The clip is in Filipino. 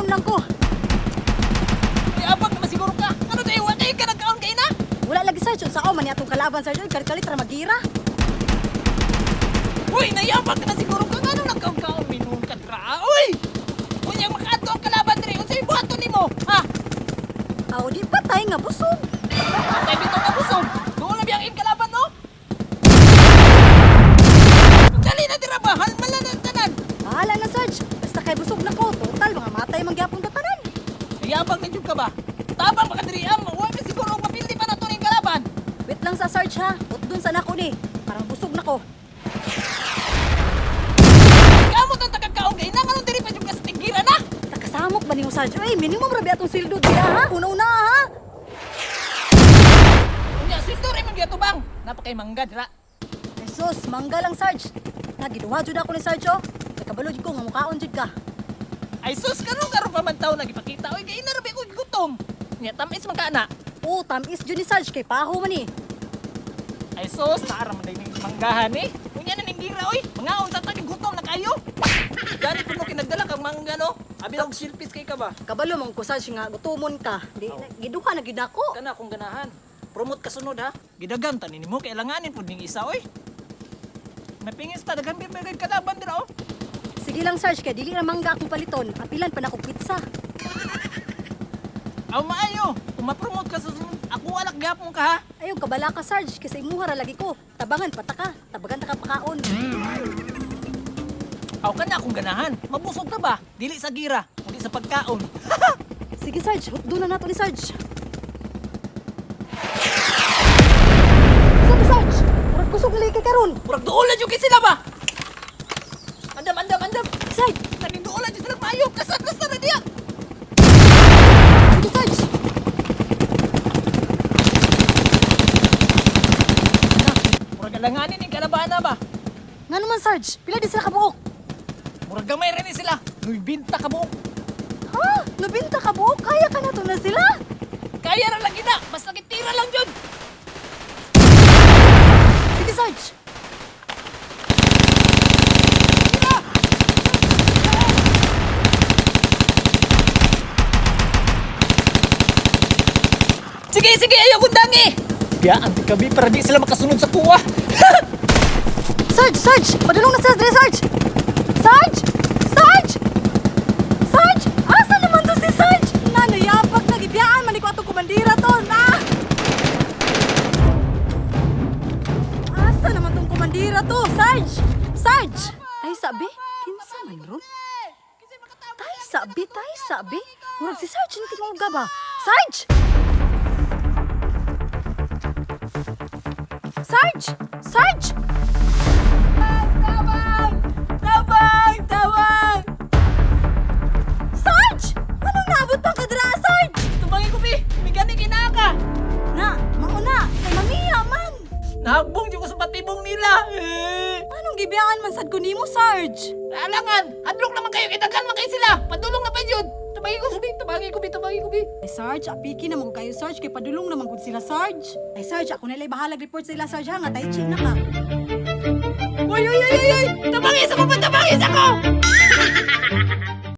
Nagkaon lang ko. Ay, abang naman siguro ka. Ano tayo? Wala kayo ka nagkaon kayo na? Wala lagi Sarge. Sa ako man atong kalaban Sarge. Kalit-kalit ra magira. Uy, nayabang ka na siguro ka. Ano nagkaon-kaon? Minun ka dra. Uy! Unyang makaadto ang kalaban diri. Unsay buhaton nimo? Ha? Aw di patay nga busog. Patay bitaw ka busog. Doon na biyang kalaban no? Dali na dira ba? Halmala na tanan. Bahala na Sarge. Basta kay busog na ko. Total mga matay mangyapon tatanan. Nayabang na jud ka ba? Tabang baka diri am. Wa na siguro mapildi pa na to ning kalaban. Wait lang sa Sarge ha. Dun sa nako ni. Parang busog na ko. Kamot ang tagakaon kay na nganong diri pa jud ka sa tigira na. Nakasamok ba ni mo Sarge? Ay, minimum rabi atong sildo diya ha. Una-una ha. Unya sildo ray man giato bang. Napakay mangga dira. Jesus, mangga lang Sarge. Nagiduwa jud ako ni Sarge oh. Nakabalo jud ko nga mukaon jud ka. Ay sus karon karon pa man taw nagipakita oy kay inarabi ko gutom. Nya tamis man ka na. Oo, tamis jud ni Sarge kay paho man eh. Ay sus naara man ning manggahan eh. Unya na ning gira oy. Mangaon sa tagi gutom na kayo. Gani kuno kinagdala kang mangga no. Abi og silpis kay ka ba? Kabalo man ko Sarge nga gutumon ka. Di giduha na gid ako. Kana akong ganahan. Promote ka sunod ha. Gidagan tanin nimo kay langanin pud ning isa oy. Napingis ta daghan bi may kalaban dira oh. Sige lang Sarge kay dili na mangga akong paliton. Apilan pa na akong pizza. Aw maayo. Kung ma-promote ka sa sunod, ako walak gapon ka ha. Ayaw kabala ka Sarge kasi imuha ra lagi ko. Tabangan pataka. Tabagan ta ka pakaon. Aw kana akong ganahan. Mabusog ka ba? Dili sa gira, kundi sa pagkaon. Sige Sarge, hukdo na nato ni Sarge. Sabi Sarge, murag kusog na kay karon. Murag duol na jud kay sila ba? Andam. Sarge, Naninduol na jud sila maayo. Kasat na diya. sige Sarge. Murag alanganin ning kalabana ba? Nga naman Sarge, pila di sila kabuok? Murag gamay ra ni sila. Nuy binta ka buok. Ha? Nabinta ka buok? Kaya ka na to na sila? Kaya ra lagi na. Basta kitira lang jud. Sige Sarge. Sige, ayaw kundangi. Kaya anti kabi para di sila makasunod sa kuwa. Sarge! Padulong na sila, Sarge! Sarge! Asa naman to si Sarge? Nanayapag na gibiyaan, maniko atong kumandira to, na! Asa naman tong kumandira to, Sarge! Tay sabi, kinsa man ron? Tay sabi? Murag si Sarge ni tinguga ba? Sarge! Tabang! Sarge! Anong naabot pang kadra, Sarge? Tubangin ko, Bi. May gani kinaka. Na, mauna, kay mamiya man. Nahagbong dyan ko sa patibong nila. Anong gibiyaan man sad ko nimo, Sarge? Alangan, hadlok naman kayo. Kitagan man kayo sila. Padulong na pa yun. Tubangin ko, Bi. Ay, Sarge, apiki na mo kayo, Sarge, kay padulong naman gud sila, Sarge. Ay, Sarge, ako nalay bahalag report sa ila, Sarge, ha, nga tayo na ka. Uy! Tabangis ako!